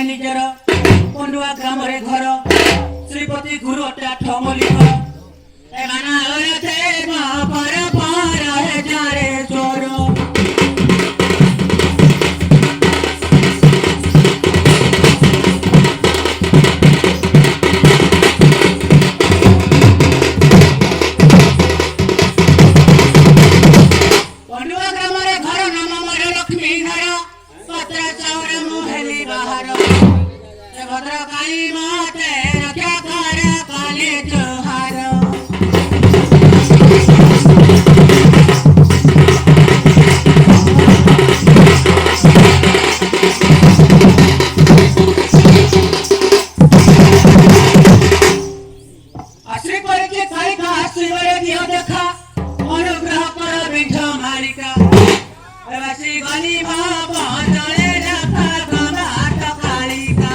निजर पंडुआ ग्राम रे घर श्रीपति गुरु टाठ मलिक एमाना थे पर है जारे चोर पंडुआ ग्राम रे घर नाम मोर लक्ष्मी घर पत्र चाउर मुहेली बाहर भद्रकाली माते रक्षा कर काले जोहार आश्री परिचय खाई का शिवरे दियो देखा अनुग्रह कर बिंध मालिका एवासी गली बाबा जले रखा गमाट कालिका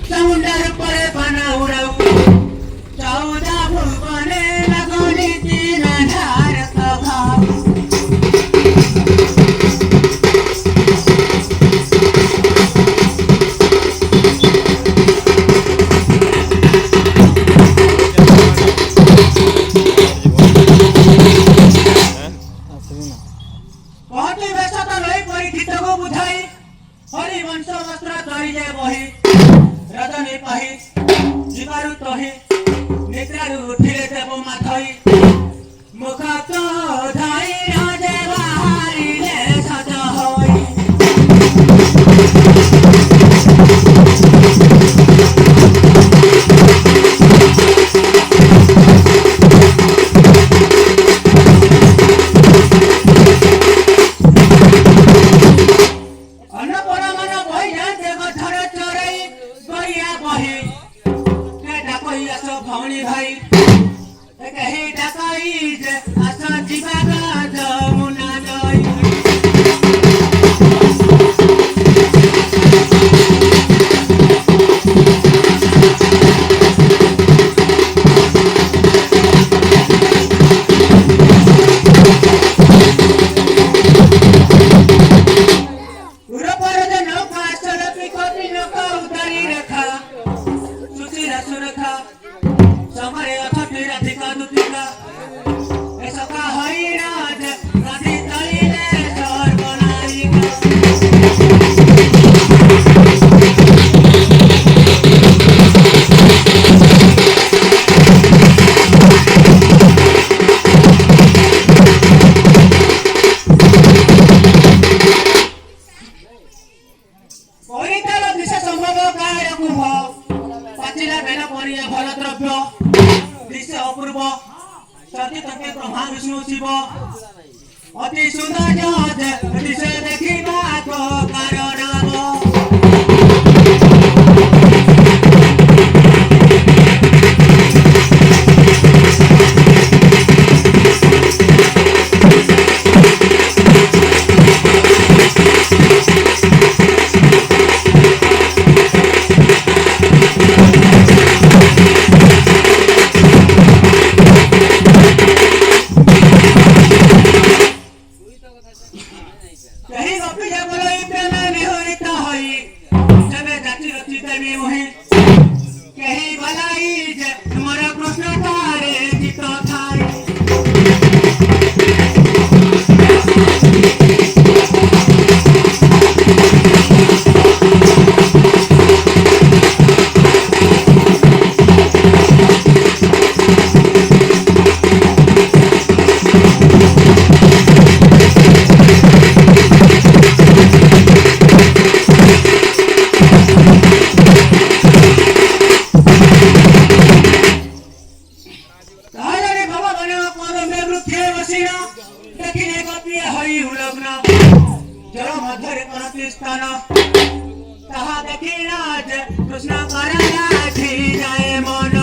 समुंदर परे बना उड़ाऊ चौदह भुवने लगोनी तीन धार स्वभाव बहुत ही व्यस्त नहीं परिचित को बुझाई हरिवंश वस्त्र चढ़ी जाए बही रजनी पाही जीवारु तही निद्रारु उठिले देव माथई मुख तो धाई राजे बाहरिले सज होई भौणी भाई कहीं डकाई आसा जीवा जमुना नई उरपर नौका सड़की कोटी नौका उतारी रखा सुचिरा सुरखा समरे अथटी राधिका दुतिका ऐसा का हरिराज राधि तलिले सर्वनायिका परिताल दिशा संभव काय कुभ पाचिला बेला परिया भल द्रव्य दृश्य अपूर्व सती तके ब्रह्मा विष्णु शिव अति सुंदर दृश्य देखिबा को कारण यही गपी जे बोलो इतने निहोरित होई जबे जाति रति देवी मोहि कहीं भलाई जे मोर कृष्ण तारे चित थाई जल मध्य स्थान ताहा देखी राज कृष्ण कराया जाए मन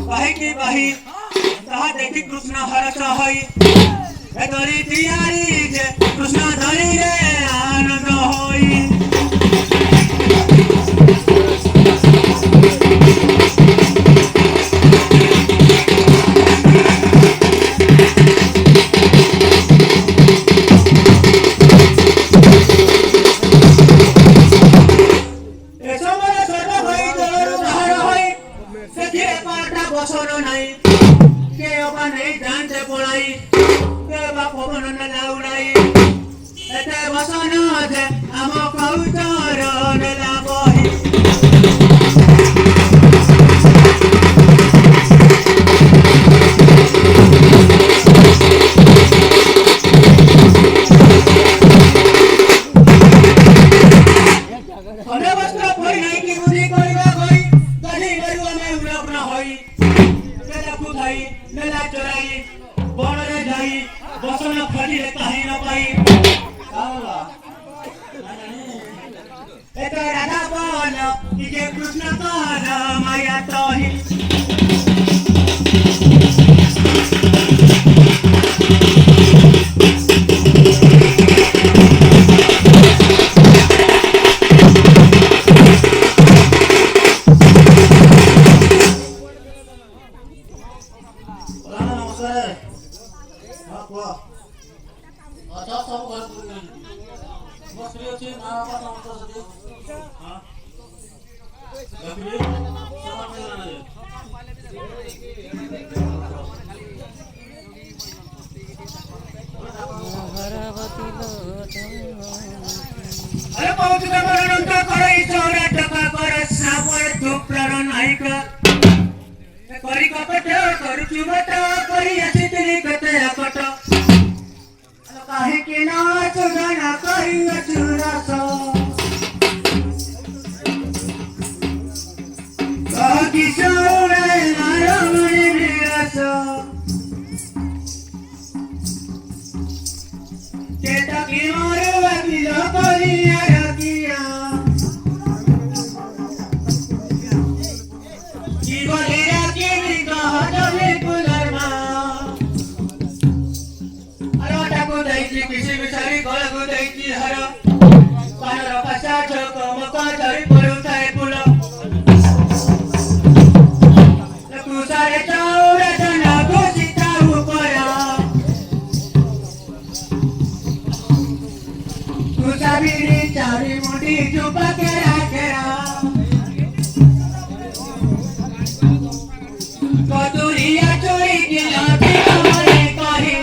कहीं बही ताहा देखी कृष्ण हरस हई दली तियारी जे कृष्ण धरी रे आनंद होई बसर नाई के अबा नहीं जानते पड़ाई के बाप पवन न लाउड़ाई एते बसन जे आम कौतर न लाबही खंडे वस्त्र परि नहीं की बुद्धि करिबा गई गधी गरुआ में उलप न होई खाई मेला चोराई बणरे जाई बसन फटी रे कहीं न पाई काला एतो राधा बन इके कृष्ण कान माया तही अरे बहुत गमनंत करई चौरा टका कर सापर दुप्राण नायक करी कपट करू चुमट करी असितनी कते अकट काहे के नाच गाना करी अचुरस किशोर नारमणि विरस चेता की मारवा की लोकरिया रकिया जीवलिया की निगाह जले पुनर्मा अरोटा को दैची किसी बिचारी गल को दैची हर कानर पसा चक मका धरी परुताए पुल सारे चौरा जना घोषिता उपरा कुसाबिरी चारी मुठी चुपा के राखेरा कतुरिया चोरी की लाठी हमारे कही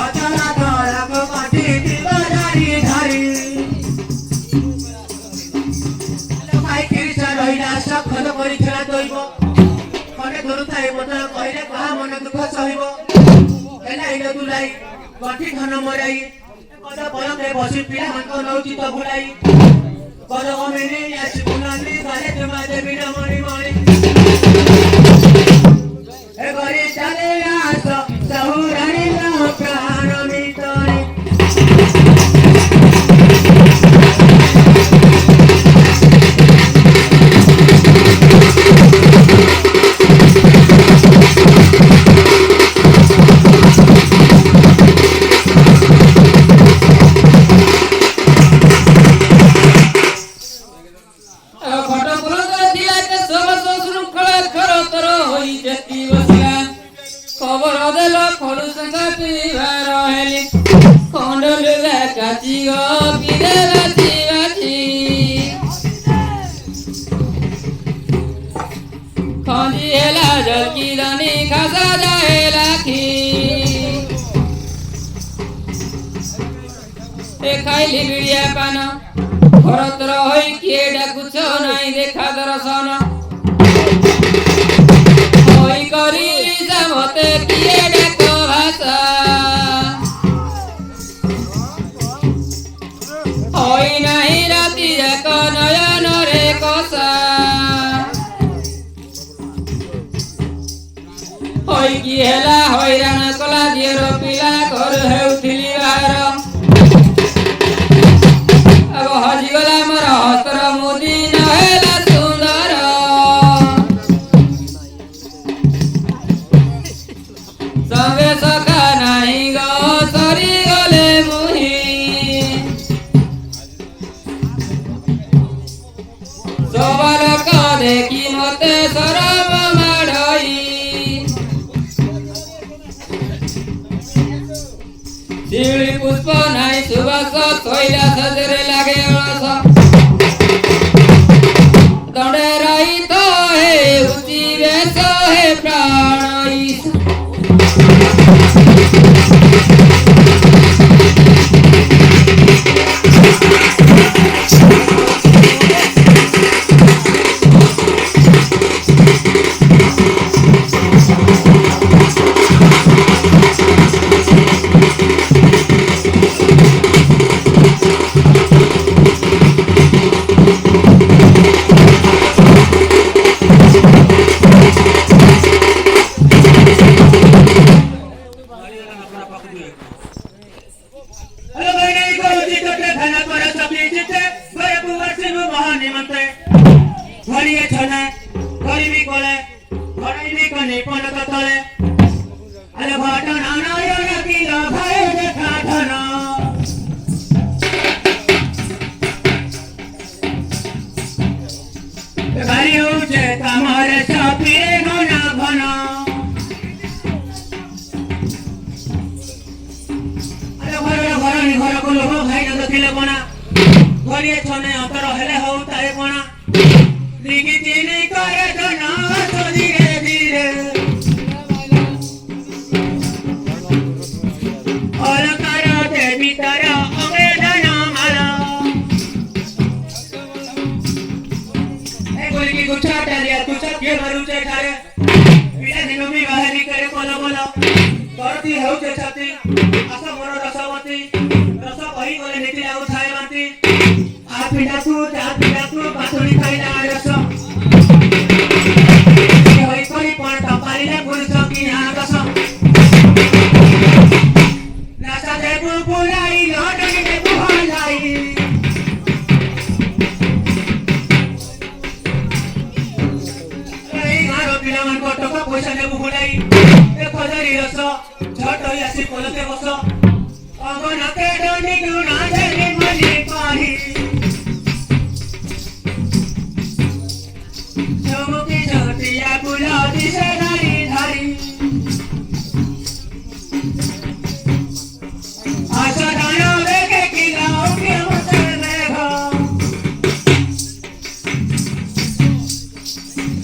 अचला धरा को काटी दिवारी धारी खत करी खेला दइब खने धरुताए बदल कहले कहा मन दुख सहिब एला इलो दुलाई गठी धन मराई कद पलके बसी पिला हनको नौची त भुलाई कद गमेनी यासी बुनाली गाले तुमा देवी रमणी मणि ए गरी चले आस सहुरानी लो प्राण मितरी खाइली बिड़िया पान भरतर होई किए डाकुछ नाई देखा दर्शन होई करी मते किए डाक भाषा होई नाही राति जाक नयन रे कसा होई की हेला हैरान कला दिएर पिला घर हेउथिली बाहर अब हजिगला मोर हस्तर मुदी न हेला सब लोक देखी मते सरम माड़ई शिवली पुष्प नाई सुबास कोइला सजरे लागे अलस दंडे रही तो हे उची बेस हे प्राण ईश हेलो भाई नहीं को जी तो के खाना पर सभी जीते गए पुवर से महान निमंत्रे घरिए छने गरीबी कोले गरीबी कने पन कतले अरे भाटन अनायन की भाई देखा धना गाड़ी उचे तमारे सापीरे घना घना घर को लोग भाई न देखिले बना घरिए छने अंतर हेले हो ताए बना दिगी तिनी करे जना तो धीरे धीरे और करो देवी तारा अवेदना माला ए बोली की गुच्छा डालिया तू सब के भरू से खारे बिना दिनों में बाहरी करे बोलो बोलो करती हो जे छती आशा मोर रसवती रस कही गले नीति लागू छाए मानती आ पिंडा तू बातुनी खाइला रस होई कोई पण टपालीले पुरुष की आ रस नासा दे बुलाई लडनी दे बुलाई ए गारो पिला मन को टका पैसा दे बुलाई ए खजरी रस झट होई आसी कोलते बस अगन के डंडी गुना दे मनी पाही चमकी चटिया बुला दिसे नारी धारी आशा दाना लेके किलाओ के मसल में घा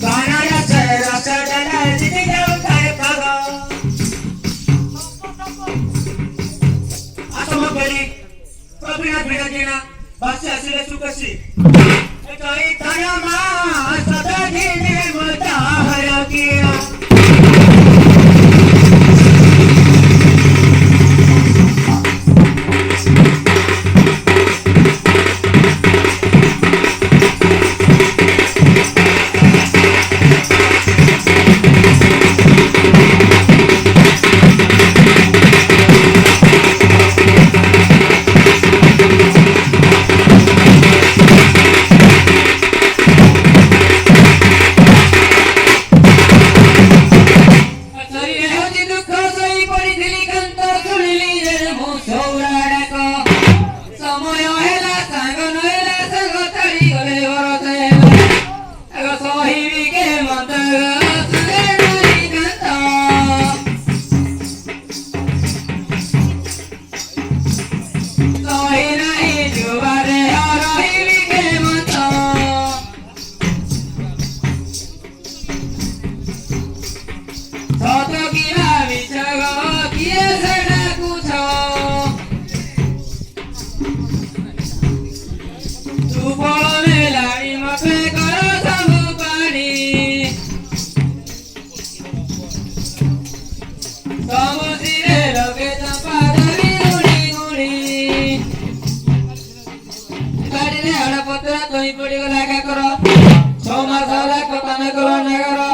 गाना रस डला जिदी जाओ ताए पागा बड़ी कबिना बिना जीना बासे असले सुकसी ए कई ताया मां सदा धीरे मता हरा किया पड़ी गला क्या करो 6 मास होला कथा न करो